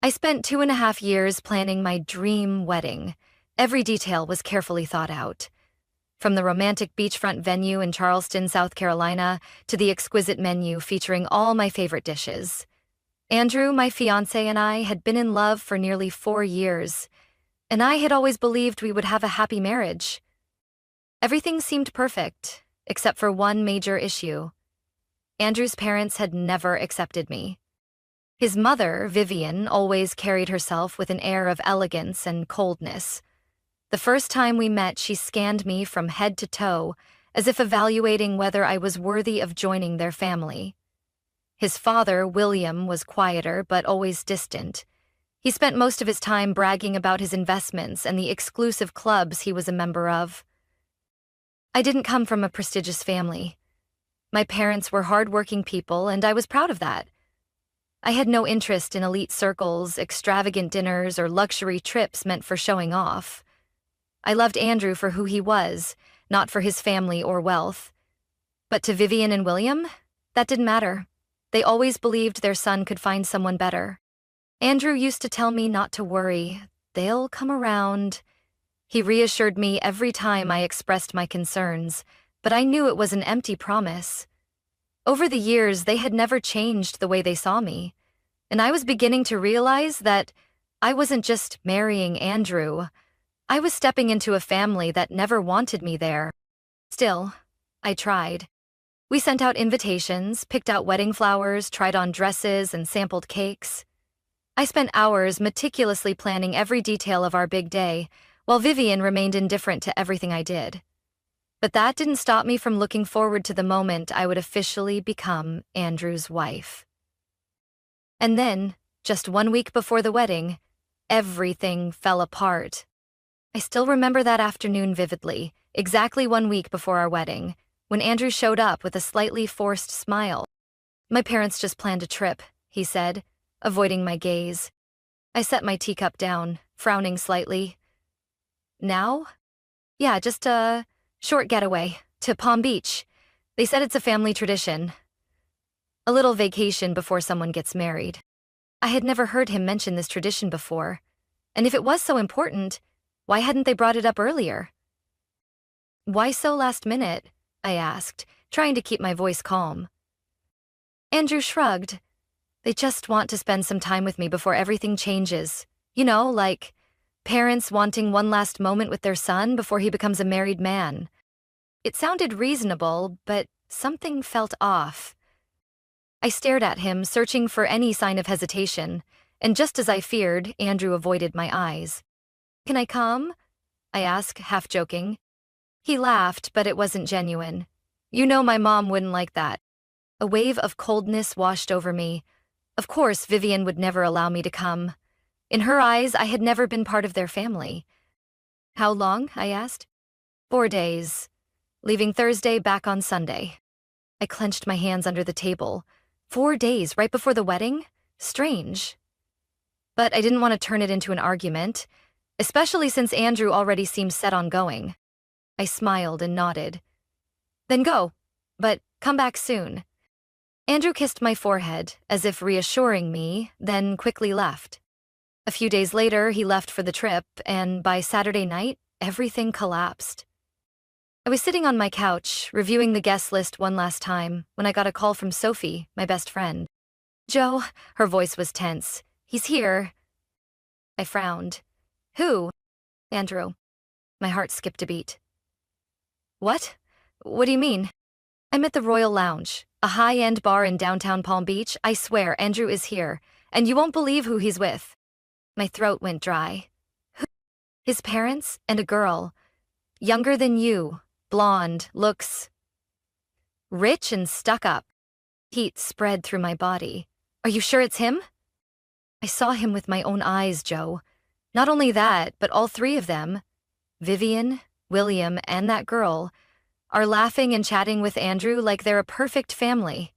I spent 2.5 years planning my dream wedding. Every detail was carefully thought out. From the romantic beachfront venue in Charleston, South Carolina, to the exquisite menu featuring all my favorite dishes. Andrew, my fiancé, and I had been in love for nearly 4 years, and I had always believed we would have a happy marriage. Everything seemed perfect, except for one major issue. Andrew's parents had never accepted me. His mother, Vivian, always carried herself with an air of elegance and coldness. The first time we met, she scanned me from head to toe, as if evaluating whether I was worthy of joining their family. His father, William, was quieter but always distant. He spent most of his time bragging about his investments and the exclusive clubs he was a member of. I didn't come from a prestigious family. My parents were hardworking people, and I was proud of that. I had no interest in elite circles, extravagant dinners, or luxury trips meant for showing off. I loved Andrew for who he was, not for his family or wealth. But to Vivian and William, that didn't matter. They always believed their son could find someone better. Andrew used to tell me not to worry. They'll come around. He reassured me every time I expressed my concerns, but I knew it was an empty promise. Over the years, they had never changed the way they saw me, and I was beginning to realize that I wasn't just marrying Andrew. I was stepping into a family that never wanted me there. Still, I tried. We sent out invitations, picked out wedding flowers, tried on dresses, and sampled cakes. I spent hours meticulously planning every detail of our big day, while Vivian remained indifferent to everything I did. But that didn't stop me from looking forward to the moment I would officially become Andrew's wife. And then, just 1 week before the wedding, everything fell apart. I still remember that afternoon vividly, exactly 1 week before our wedding, when Andrew showed up with a slightly forced smile. "My parents just planned a trip," he said, avoiding my gaze. I set my teacup down, frowning slightly. "Now?" "Yeah, just a short getaway to Palm Beach. They said it's a family tradition. A little vacation before someone gets married." I had never heard him mention this tradition before, and if it was so important, why hadn't they brought it up earlier? "Why so last minute?" I asked, trying to keep my voice calm. Andrew shrugged. "They just want to spend some time with me before everything changes. You know, like parents wanting one last moment with their son before he becomes a married man." It sounded reasonable, but something felt off. I stared at him, searching for any sign of hesitation, and just as I feared, Andrew avoided my eyes. "Can I come?" I asked, half joking. He laughed, but it wasn't genuine. "You know my mom wouldn't like that." A wave of coldness washed over me. Of course, Vivian would never allow me to come. In her eyes, I had never been part of their family. "How long?" I asked. 4 days. Leaving Thursday, back on Sunday." I clenched my hands under the table. 4 days, right before the wedding? Strange. But I didn't want to turn it into an argument, especially since Andrew already seemed set on going. I smiled and nodded. "Then go, but come back soon." Andrew kissed my forehead, as if reassuring me, then quickly left. A few days later, he left for the trip, and by Saturday night, everything collapsed. I was sitting on my couch, reviewing the guest list one last time, when I got a call from Sophie, my best friend. "Joe," her voice was tense. "He's here." I frowned. "Who?" "Andrew." My heart skipped a beat. "What? What do you mean?" "I'm at the Royal Lounge, a high-end bar in downtown Palm Beach. I swear, Andrew is here, and you won't believe who he's with." My throat went dry. "Who?" "His parents and a girl. Younger than you, blonde, looks rich and stuck up." Heat spread through my body. "Are you sure it's him?" "I saw him with my own eyes, Joe. Not only that, but all three of them, Vivian, William, and that girl, are laughing and chatting with Andrew like they're a perfect family.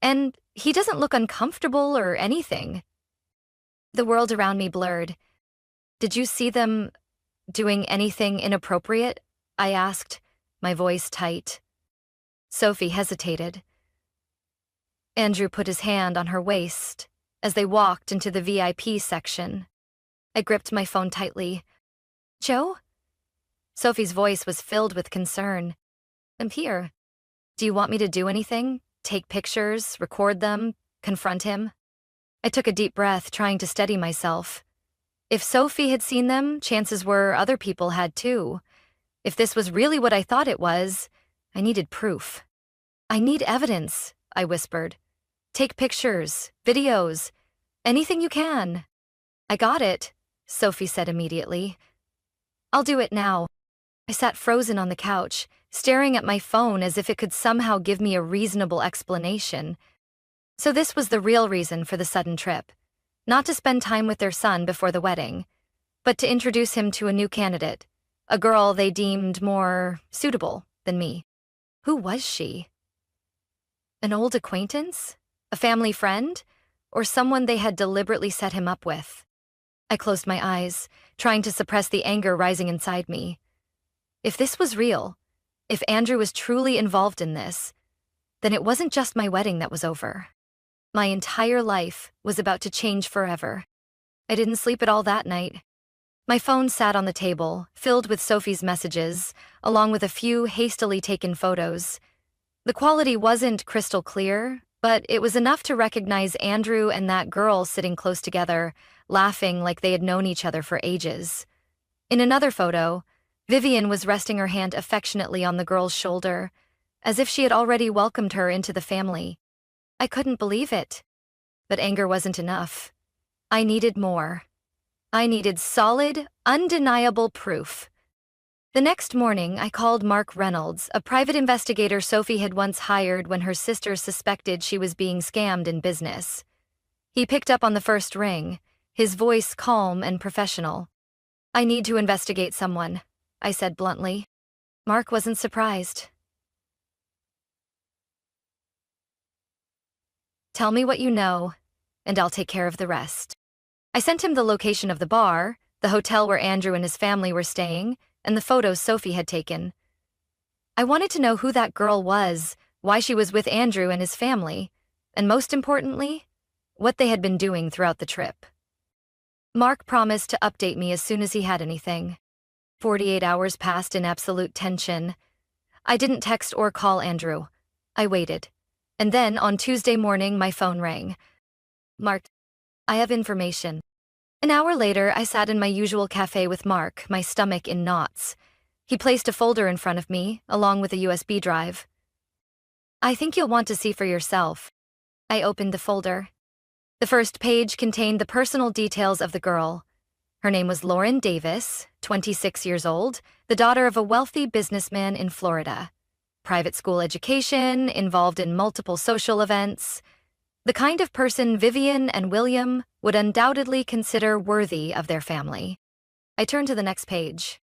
And he doesn't look uncomfortable or anything." The world around me blurred. "Did you see them doing anything inappropriate?" I asked, my voice tight. Sophie hesitated. Andrew put his hand on her waist. as they walked into the VIP section. I gripped my phone tightly. "Joe?" Sophie's voice was filled with concern. "I'm here. Do you want me to do anything? Take pictures, record them, confront him?" I took a deep breath, trying to steady myself. If Sophie had seen them, chances were other people had too. If this was really what I thought it was, I needed proof. "I need evidence," I whispered. "Take pictures, videos, anything you can." "I got it," Sophie said immediately. "I'll do it now." I sat frozen on the couch, staring at my phone as if it could somehow give me a reasonable explanation. So this was the real reason for the sudden trip. Not to spend time with their son before the wedding, but to introduce him to a new candidate, a girl they deemed more suitable than me. Who was she? An old acquaintance? A family friend? Or someone they had deliberately set him up with? I closed my eyes, trying to suppress the anger rising inside me. If this was real, if Andrew was truly involved in this, then it wasn't just my wedding that was over. My entire life was about to change forever. I didn't sleep at all that night. My phone sat on the table, filled with Sophie's messages, along with a few hastily taken photos. The quality wasn't crystal clear, but it was enough to recognize Andrew and that girl sitting close together, laughing like they had known each other for ages. In another photo, Vivian was resting her hand affectionately on the girl's shoulder, as if she had already welcomed her into the family. I couldn't believe it. But anger wasn't enough. I needed more. I needed solid, undeniable proof. The next morning, I called Mark Reynolds, a private investigator Sophie had once hired when her sister suspected she was being scammed in business. He picked up on the first ring, his voice calm and professional. "I need to investigate someone," I said bluntly. Mark wasn't surprised. "Tell me what you know, and I'll take care of the rest." I sent him the location of the bar, the hotel where Andrew and his family were staying, and the photos Sophie had taken. I wanted to know who that girl was, why she was with Andrew and his family, and most importantly, what they had been doing throughout the trip. Mark promised to update me as soon as he had anything. 48 hours passed in absolute tension. I didn't text or call Andrew. I waited. And then, on Tuesday morning, my phone rang. "Mark, I have information." An hour later, I sat in my usual cafe with Mark, my stomach in knots. He placed a folder in front of me, along with a USB drive. "I think you'll want to see for yourself." I opened the folder. The first page contained the personal details of the girl. Her name was Lauren Davis, 26 years old, the daughter of a wealthy businessman in Florida. Private school education, involved in multiple social events. The kind of person Vivian and William would undoubtedly consider worthy of their family. I turned to the next page.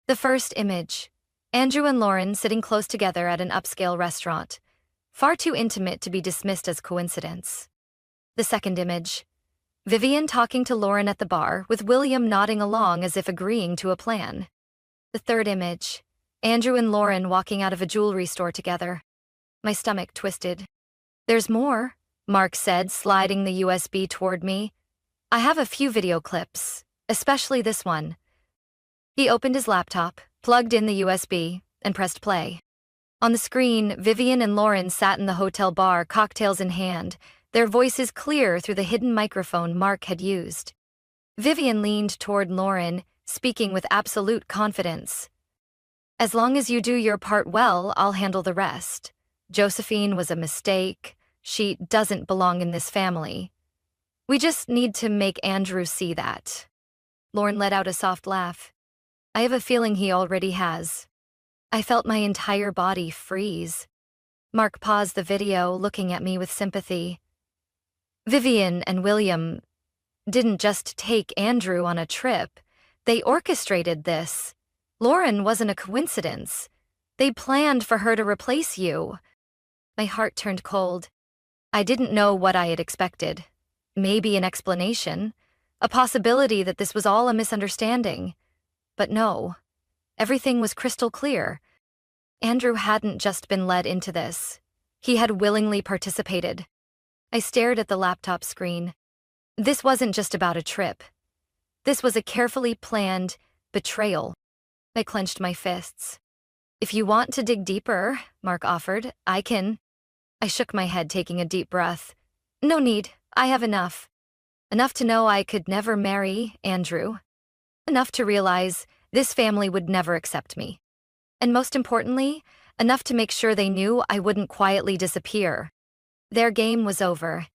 The first image. Andrew and Lauren sitting close together at an upscale restaurant. Far too intimate to be dismissed as coincidence. The second image. Vivian talking to Lauren at the bar, with William nodding along as if agreeing to a plan. The third image. Andrew and Lauren walking out of a jewelry store together. My stomach twisted. "There's more," Mark said, sliding the USB toward me. "I have a few video clips, especially this one." He opened his laptop, plugged in the USB, and pressed play. On the screen, Vivian and Lauren sat in the hotel bar, cocktails in hand, their voices clear through the hidden microphone Mark had used. Vivian leaned toward Lauren, speaking with absolute confidence. "As long as you do your part well, I'll handle the rest. Josephine was a mistake. She doesn't belong in this family. We just need to make Andrew see that." Lauren let out a soft laugh. I have a feeling he already has. I felt my entire body freeze. Mark paused the video, looking at me with sympathy. "Vivian and William didn't just take Andrew on a trip. They orchestrated this. Lauren wasn't a coincidence. They planned for her to replace you." My heart turned cold. I didn't know what I had expected. Maybe an explanation, a possibility that this was all a misunderstanding. But no, everything was crystal clear. Andrew hadn't just been led into this. He had willingly participated. I stared at the laptop screen. This wasn't just about a trip. This was a carefully planned betrayal. I clenched my fists. If you want to dig deeper, Mark offered, I can. I shook my head, taking a deep breath. No need, I have enough. Enough to know I could never marry Andrew. Enough to realize this family would never accept me. And most importantly, enough to make sure they knew I wouldn't quietly disappear. Their game was over.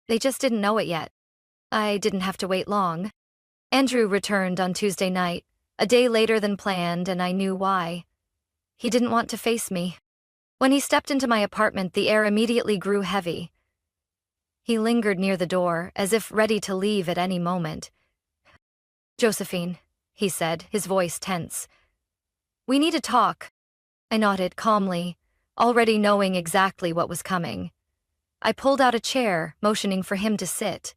They just didn't know it yet. I didn't have to wait long. Andrew returned on Tuesday night, a day later than planned, and I knew why. He didn't want to face me. When he stepped into my apartment, the air immediately grew heavy. He lingered near the door, as if ready to leave at any moment. Josephine, he said, his voice tense. We need to talk. I nodded calmly, already knowing exactly what was coming. I pulled out a chair, motioning for him to sit.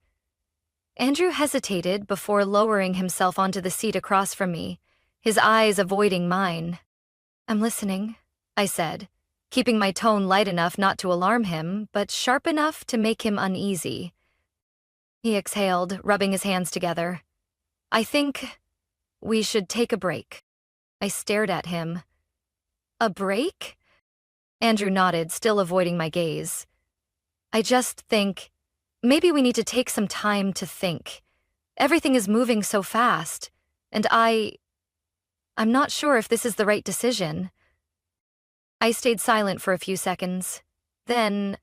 Andrew hesitated before lowering himself onto the seat across from me, his eyes avoiding mine. I'm listening, I said, keeping my tone light enough not to alarm him, but sharp enough to make him uneasy. He exhaled, rubbing his hands together. I think we should take a break. I stared at him. A break? Andrew nodded, still avoiding my gaze. I just think maybe we need to take some time to think. Everything is moving so fast, and I'm not sure if this is the right decision. I stayed silent for a few seconds. Then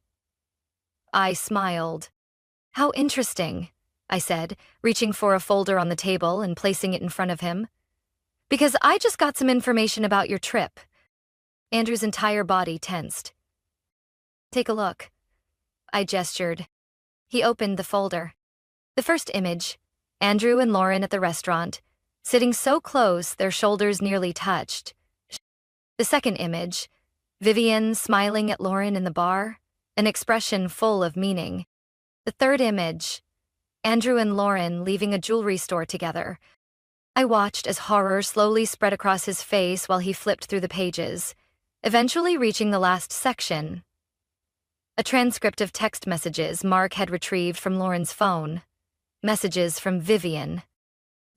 I smiled. How interesting, I said, reaching for a folder on the table and placing it in front of him. Because I just got some information about your trip. Andrew's entire body tensed. Take a look. I gestured. He opened the folder. The first image, Andrew and Lauren at the restaurant, sitting so close their shoulders nearly touched. The second image, Vivian smiling at Lauren in the bar, an expression full of meaning. The third image, Andrew and Lauren leaving a jewelry store together. I watched as horror slowly spread across his face while he flipped through the pages, eventually reaching the last section. A transcript of text messages Mark had retrieved from Lauren's phone. Messages from Vivian.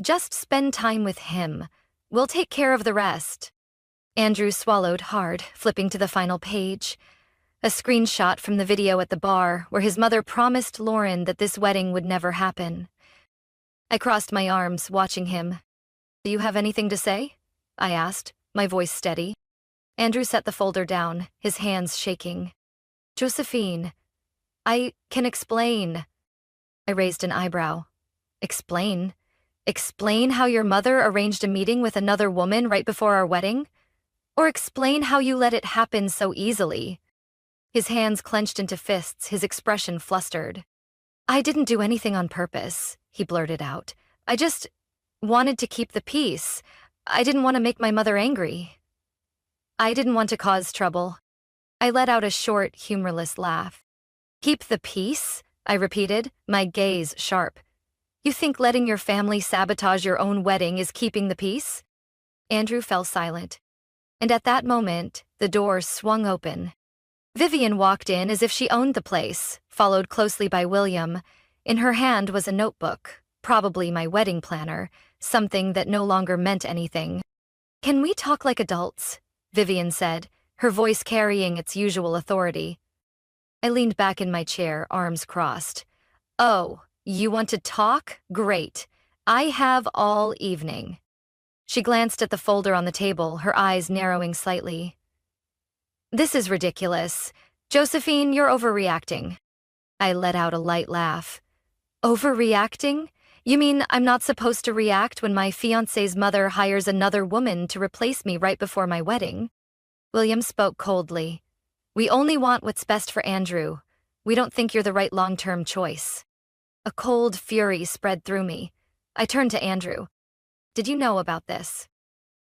Just spend time with him. We'll take care of the rest. Andrew swallowed hard, flipping to the final page. A screenshot from the video at the bar where his mother promised Lauren that this wedding would never happen. I crossed my arms, watching him. Do you have anything to say? I asked, my voice steady. Andrew set the folder down, his hands shaking. Josephine, I can explain. I raised an eyebrow. Explain? Explain how your mother arranged a meeting with another woman right before our wedding? Or explain how you let it happen so easily? His hands clenched into fists, his expression flustered. I didn't do anything on purpose, he blurted out. I just wanted to keep the peace. I didn't want to make my mother angry. I didn't want to cause trouble. I let out a short, humorless laugh. Keep the peace? I repeated, my gaze sharp. You think letting your family sabotage your own wedding is keeping the peace? Andrew fell silent. And at that moment, the door swung open. Vivian walked in as if she owned the place, followed closely by William. In her hand was a notebook, probably my wedding planner, something that no longer meant anything. Can we talk like adults? Vivian said, her voice carrying its usual authority. I leaned back in my chair, arms crossed. Oh, you want to talk? Great. I have all evening. She glanced at the folder on the table, her eyes narrowing slightly. This is ridiculous. Josephine, you're overreacting. I let out a light laugh. Overreacting? You mean I'm not supposed to react when my fiance's mother hires another woman to replace me right before my wedding? William spoke coldly. We only want what's best for Andrew. We don't think you're the right long-term choice. A cold fury spread through me. I turned to Andrew. Did you know about this?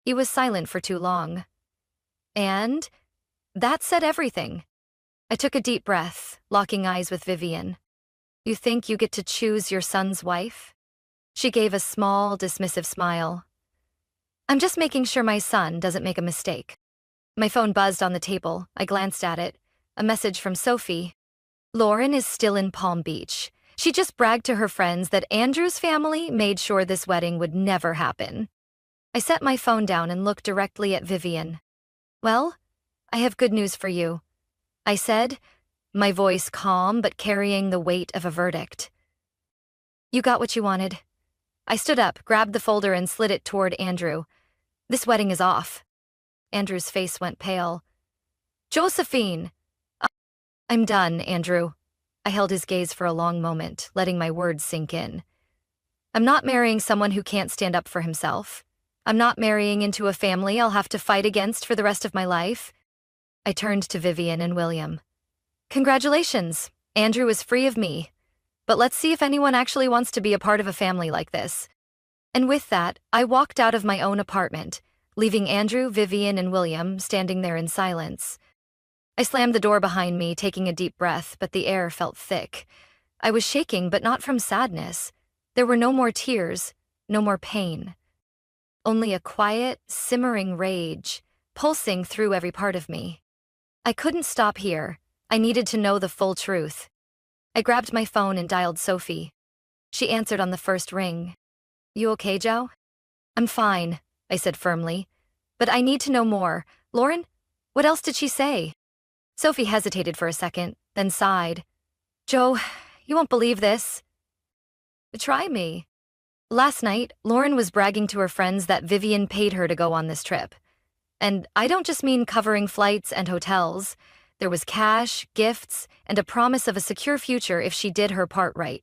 He was silent for too long. And that said everything. I took a deep breath, locking eyes with Vivian. You think you get to choose your son's wife? She gave a small, dismissive smile. I'm just making sure my son doesn't make a mistake. My phone buzzed on the table. I glanced at it. A message from Sophie. Lauren is still in Palm Beach. She just bragged to her friends that Andrew's family made sure this wedding would never happen. I set my phone down and looked directly at Vivian. "Well, I have good news for you," I said, my voice calm but carrying the weight of a verdict. "You got what you wanted." I stood up, grabbed the folder, and slid it toward Andrew. "This wedding is off." Andrew's face went pale. "Josephine!" "I'm done, Andrew." I held his gaze for a long moment, letting my words sink in. "I'm not marrying someone who can't stand up for himself. I'm not marrying into a family I'll have to fight against for the rest of my life." I turned to Vivian and William. "Congratulations, Andrew is free of me. But let's see if anyone actually wants to be a part of a family like this." And with that, I walked out of my own apartment, leaving Andrew, Vivian, and William standing there in silence. I slammed the door behind me, taking a deep breath, but the air felt thick. I was shaking, but not from sadness. There were no more tears, no more pain. Only a quiet, simmering rage, pulsing through every part of me. I couldn't stop here. I needed to know the full truth. I grabbed my phone and dialed Sophie. She answered on the first ring. "You okay, Joe?" "I'm fine," I said firmly. "But I need to know more. Lauren, what else did she say?" Sophie hesitated for a second, then sighed. "Joe, you won't believe this." "Try me." "Last night, Lauren was bragging to her friends that Vivian paid her to go on this trip. And I don't just mean covering flights and hotels. There was cash, gifts, and a promise of a secure future if she did her part right."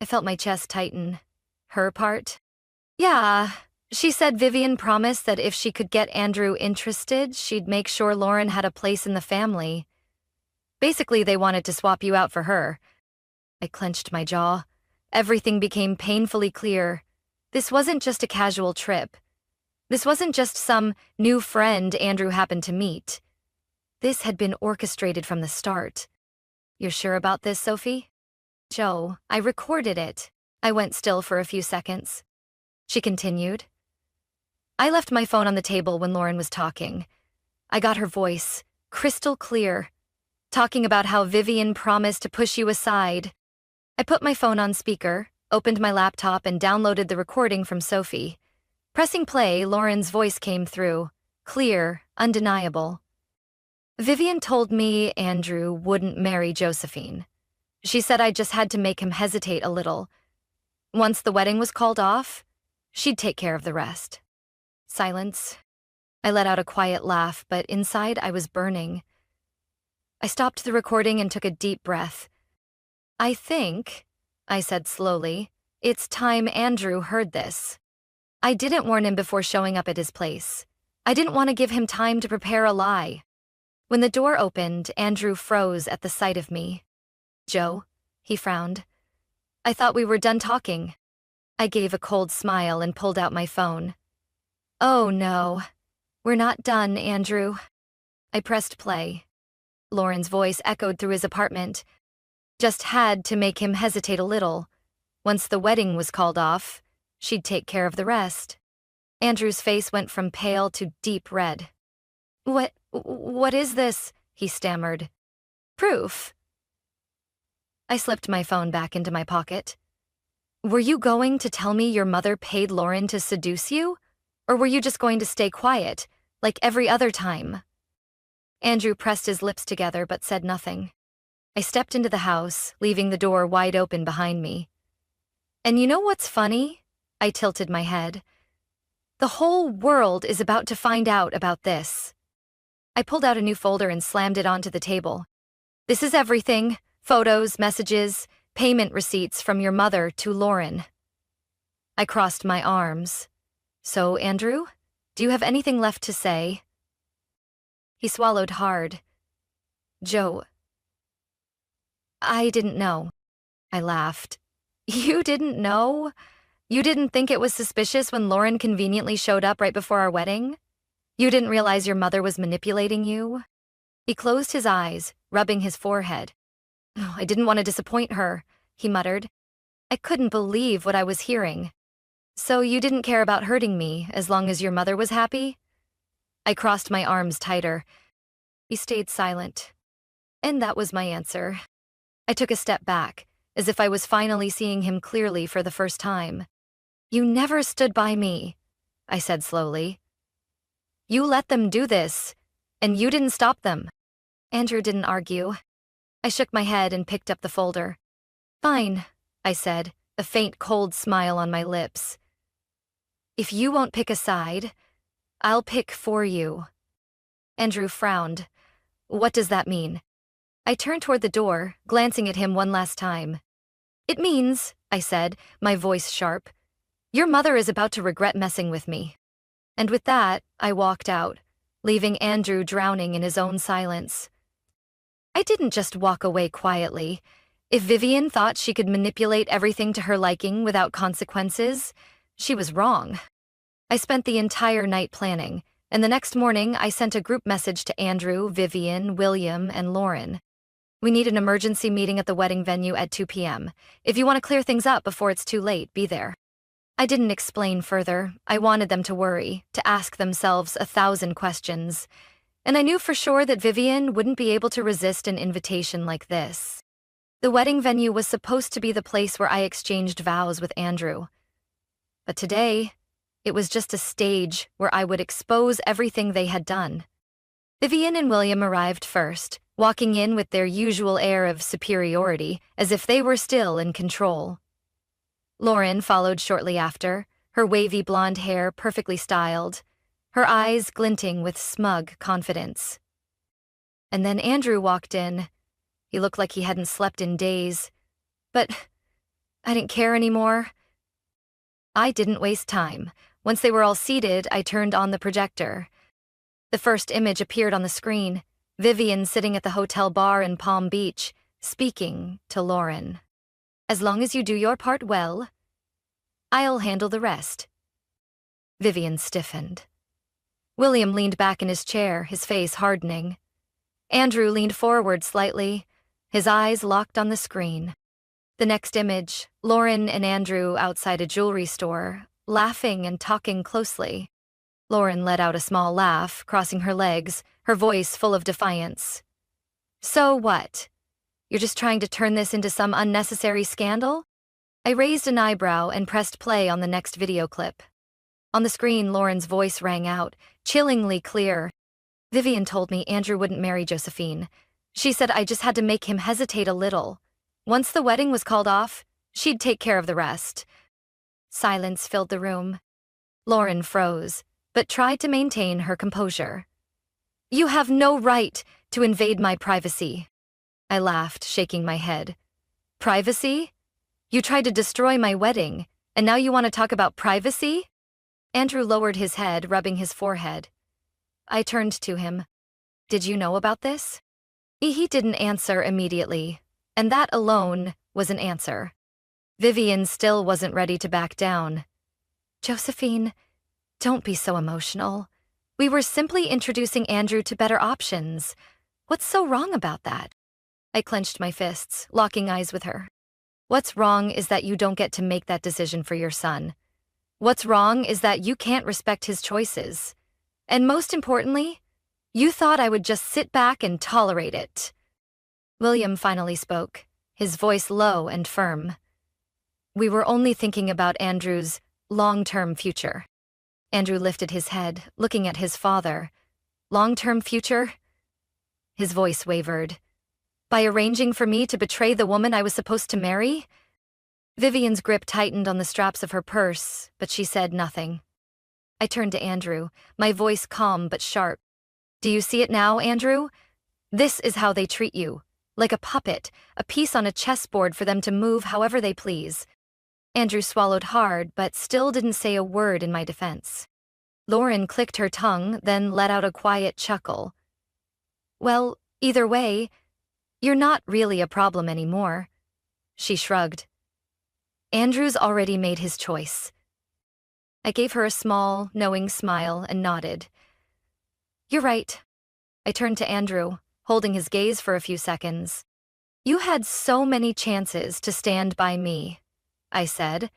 I felt my chest tighten. Her part? "Yeah, she said Vivian promised that if she could get Andrew interested, she'd make sure Lauren had a place in the family. Basically, they wanted to swap you out for her." I clenched my jaw. Everything became painfully clear. This wasn't just a casual trip. This wasn't just some new friend Andrew happened to meet. This had been orchestrated from the start. "You're sure about this, Sophie?" "Joe, I recorded it." I went still for a few seconds. She continued. "I left my phone on the table when Lauren was talking. I got her voice, crystal clear, talking about how Vivian promised to push you aside." I put my phone on speaker, opened my laptop, and downloaded the recording from Sophie. Pressing play, Lauren's voice came through, clear, undeniable. "Vivian told me Andrew wouldn't marry Josephine. She said I just had to make him hesitate a little. Once the wedding was called off, she'd take care of the rest." Silence. I let out a quiet laugh, but inside I was burning. I stopped the recording and took a deep breath. "I think," I said slowly, "it's time Andrew heard this. I didn't warn him before showing up at his place. I didn't want to give him time to prepare a lie." When the door opened, Andrew froze at the sight of me. "Joe," he frowned. "I thought we were done talking." I gave a cold smile and pulled out my phone. "Oh no, we're not done, Andrew." I pressed play. Lauren's voice echoed through his apartment. "Just had to make him hesitate a little. Once the wedding was called off, she'd take care of the rest." Andrew's face went from pale to deep red. What is this?" he stammered. "Proof." I slipped my phone back into my pocket. "Were you going to tell me your mother paid Lauren to seduce you? Or were you just going to stay quiet, like every other time?" Andrew pressed his lips together but said nothing. I stepped into the house, leaving the door wide open behind me. "And you know what's funny?" I tilted my head. "The whole world is about to find out about this." I pulled out a new folder and slammed it onto the table. "This is everything: photos, messages, payment receipts from your mother to Lauren." I crossed my arms. "So, Andrew, do you have anything left to say?" He swallowed hard. "Joe, I didn't know." I laughed. "You didn't know? You didn't think it was suspicious when Lauren conveniently showed up right before our wedding? You didn't realize your mother was manipulating you?" He closed his eyes, rubbing his forehead. "Oh, I didn't want to disappoint her," he muttered. I couldn't believe what I was hearing. "So you didn't care about hurting me as long as your mother was happy?" I crossed my arms tighter. He stayed silent. And that was my answer. I took a step back, as if I was finally seeing him clearly for the first time. "You never stood by me," I said slowly. "You let them do this, and you didn't stop them." Andrew didn't argue. I shook my head and picked up the folder. "Fine," I said, a faint cold smile on my lips. "If you won't pick a side, I'll pick for you." Andrew frowned. "What does that mean?" I turned toward the door, glancing at him one last time. "It means," I said, my voice sharp, "your mother is about to regret messing with me." And with that, I walked out, leaving Andrew drowning in his own silence. I didn't just walk away quietly. If Vivian thought she could manipulate everything to her liking without consequences, she was wrong. I spent the entire night planning, and the next morning I sent a group message to Andrew, Vivian, William, and Lauren. "We need an emergency meeting at the wedding venue at 2 p.m. If you want to clear things up before it's too late, be there." I didn't explain further. I wanted them to worry, to ask themselves 1,000 questions. And I knew for sure that Vivian wouldn't be able to resist an invitation like this. The wedding venue was supposed to be the place where I exchanged vows with Andrew. But today, it was just a stage where I would expose everything they had done. Vivian and William arrived first, walking in with their usual air of superiority, as if they were still in control. Lauren followed shortly after, her wavy blonde hair perfectly styled, her eyes glinting with smug confidence. And then Andrew walked in. He looked like he hadn't slept in days. But I didn't care anymore. I didn't waste time. Once they were all seated, I turned on the projector. The first image appeared on the screen. Vivian sitting at the hotel bar in Palm Beach, speaking to Lauren. "As long as you do your part well, I'll handle the rest." Vivian stiffened. William leaned back in his chair, his face hardening. Andrew leaned forward slightly, his eyes locked on the screen. The next image, Lauren and Andrew outside a jewelry store, laughing and talking closely. Lauren let out a small laugh, crossing her legs, her voice full of defiance. "So what? You're just trying to turn this into some unnecessary scandal?" I raised an eyebrow and pressed play on the next video clip. On the screen, Lauren's voice rang out, chillingly clear. "Vivian told me Andrew wouldn't marry Josephine. She said I just had to make him hesitate a little. Once the wedding was called off, she'd take care of the rest." Silence filled the room. Lauren froze, but tried to maintain her composure. "You have no right to invade my privacy." I laughed, shaking my head. "Privacy? You tried to destroy my wedding, and now you want to talk about privacy?" Andrew lowered his head, rubbing his forehead. I turned to him. "Did you know about this?" He didn't answer immediately, and that alone was an answer. Vivian still wasn't ready to back down. "Josephine, don't be so emotional. We were simply introducing Andrew to better options. What's so wrong about that?" I clenched my fists, locking eyes with her. "What's wrong is that you don't get to make that decision for your son. What's wrong is that you can't respect his choices. And most importantly, you thought I would just sit back and tolerate it." William finally spoke, his voice low and firm. "We were only thinking about Andrew's long-term future." Andrew lifted his head, looking at his father. "Long-term future?" His voice wavered. "By arranging for me to betray the woman I was supposed to marry?" Vivian's grip tightened on the straps of her purse, but she said nothing. I turned to Andrew, my voice calm but sharp. "Do you see it now, Andrew? This is how they treat you. Like a puppet, a piece on a chessboard for them to move however they please." Andrew swallowed hard, but still didn't say a word in my defense. Lauren clicked her tongue, then let out a quiet chuckle. "Well, either way, you're not really a problem anymore." She shrugged. "Andrew's already made his choice." I gave her a small, knowing smile and nodded. "You're right." I turned to Andrew, holding his gaze for a few seconds. "You had so many chances to stand by me," I said,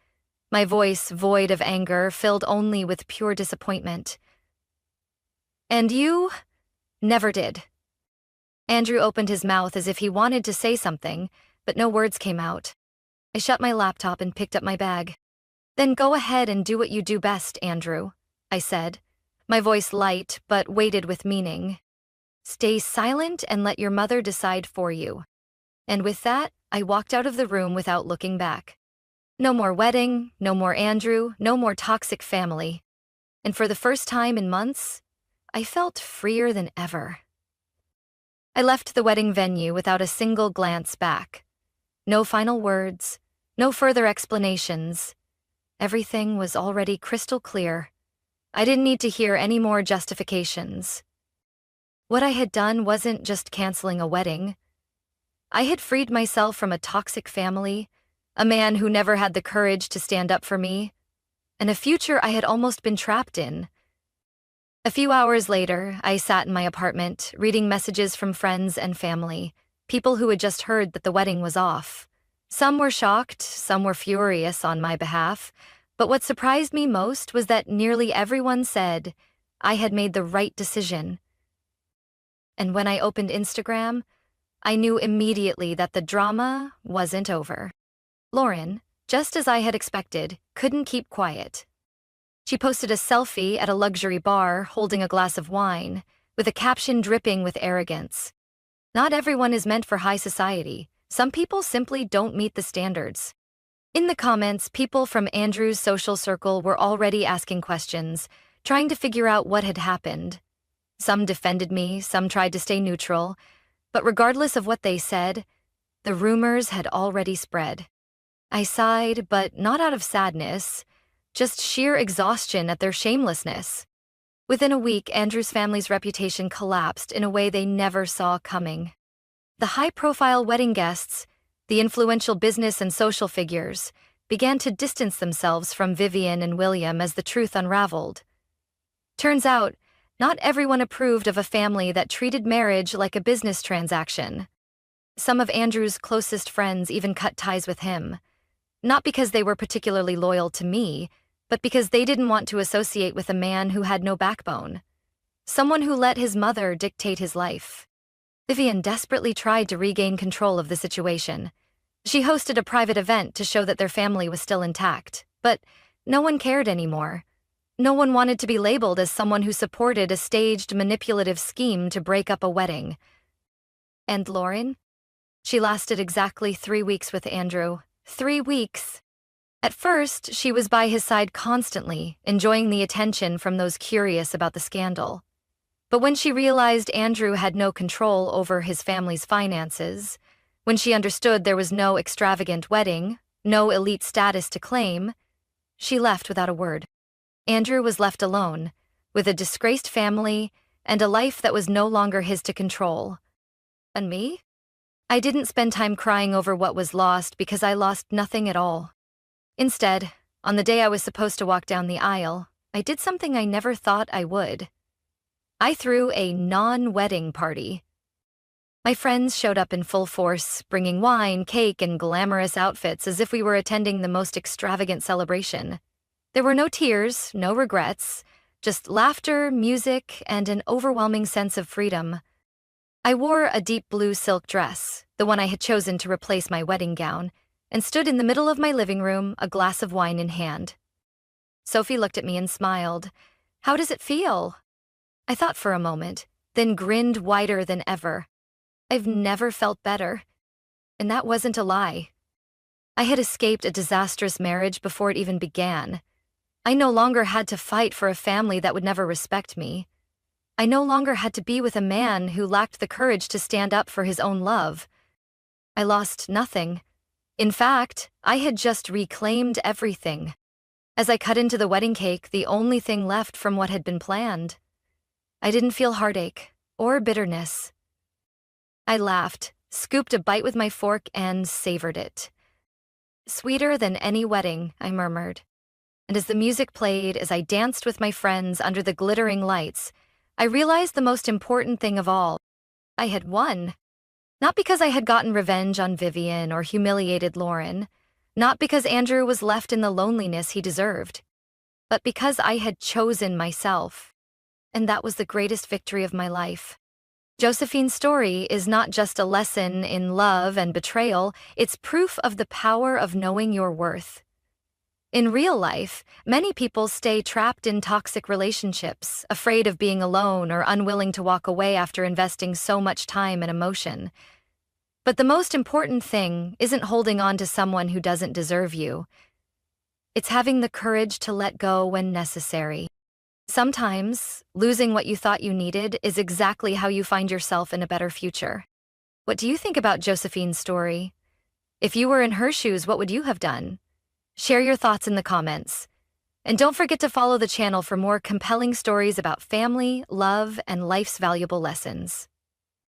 my voice void of anger, filled only with pure disappointment. "And you never did." Andrew opened his mouth as if he wanted to say something, but no words came out. I shut my laptop and picked up my bag. "Then go ahead and do what you do best, Andrew," I said, my voice light but weighted with meaning. "Stay silent and let your mother decide for you." And with that, I walked out of the room without looking back. No more wedding, no more Andrew, no more toxic family. And for the first time in months, I felt freer than ever. I left the wedding venue without a single glance back. No final words, no further explanations. Everything was already crystal clear. I didn't need to hear any more justifications. What I had done wasn't just canceling a wedding. I had freed myself from a toxic family, a man who never had the courage to stand up for me, and a future I had almost been trapped in. A few hours later, I sat in my apartment, reading messages from friends and family, people who had just heard that the wedding was off. Some were shocked, some were furious on my behalf, but what surprised me most was that nearly everyone said I had made the right decision. And when I opened Instagram, I knew immediately that the drama wasn't over. Lauren, just as I had expected, couldn't keep quiet. She posted a selfie at a luxury bar holding a glass of wine, with a caption dripping with arrogance. "Not everyone is meant for high society. Some people simply don't meet the standards." In the comments, people from Andrew's social circle were already asking questions, trying to figure out what had happened. Some defended me, some tried to stay neutral, but regardless of what they said, the rumors had already spread. I sighed, but not out of sadness, just sheer exhaustion at their shamelessness. Within a week, Andrew's family's reputation collapsed in a way they never saw coming. The high-profile wedding guests, the influential business and social figures, began to distance themselves from Vivian and William as the truth unraveled. Turns out, not everyone approved of a family that treated marriage like a business transaction. Some of Andrew's closest friends even cut ties with him, not because they were particularly loyal to me, but because they didn't want to associate with a man who had no backbone, someone who let his mother dictate his life. Vivian desperately tried to regain control of the situation. She hosted a private event to show that their family was still intact, but no one cared anymore. No one wanted to be labeled as someone who supported a staged, manipulative scheme to break up a wedding. And Lauren? She lasted exactly 3 weeks with Andrew. 3 weeks. At first, she was by his side constantly, enjoying the attention from those curious about the scandal. But when she realized Andrew had no control over his family's finances, when she understood there was no extravagant wedding, no elite status to claim, she left without a word. Andrew was left alone, with a disgraced family and a life that was no longer his to control. And me? I didn't spend time crying over what was lost because I lost nothing at all. Instead, on the day I was supposed to walk down the aisle, I did something I never thought I would. I threw a non-wedding party. My friends showed up in full force, bringing wine, cake, and glamorous outfits as if we were attending the most extravagant celebration. There were no tears, no regrets, just laughter, music, and an overwhelming sense of freedom. I wore a deep blue silk dress, the one I had chosen to replace my wedding gown, and stood in the middle of my living room, a glass of wine in hand. Sophie looked at me and smiled. "How does it feel?" I thought for a moment, then grinned wider than ever. I've never felt better. And that wasn't a lie. I had escaped a disastrous marriage before it even began. I no longer had to fight for a family that would never respect me. I no longer had to be with a man who lacked the courage to stand up for his own love. I lost nothing. In fact, I had just reclaimed everything. As I cut into the wedding cake, the only thing left from what had been planned. I didn't feel heartache or bitterness. I laughed, scooped a bite with my fork, and savored it. "Sweeter than any wedding," I murmured. And as the music played, as I danced with my friends under the glittering lights, I realized the most important thing of all. I had won. Not because I had gotten revenge on Vivian or humiliated Lauren, not because Andrew was left in the loneliness he deserved, but because I had chosen myself. And that was the greatest victory of my life. Josephine's story is not just a lesson in love and betrayal, it's proof of the power of knowing your worth. In real life, many people stay trapped in toxic relationships, afraid of being alone or unwilling to walk away after investing so much time and emotion. But the most important thing isn't holding on to someone who doesn't deserve you. It's having the courage to let go when necessary. Sometimes, losing what you thought you needed is exactly how you find yourself in a better future. What do you think about Josephine's story? If you were in her shoes, what would you have done? Share your thoughts in the comments. And don't forget to follow the channel for more compelling stories about family, love, and life's valuable lessons.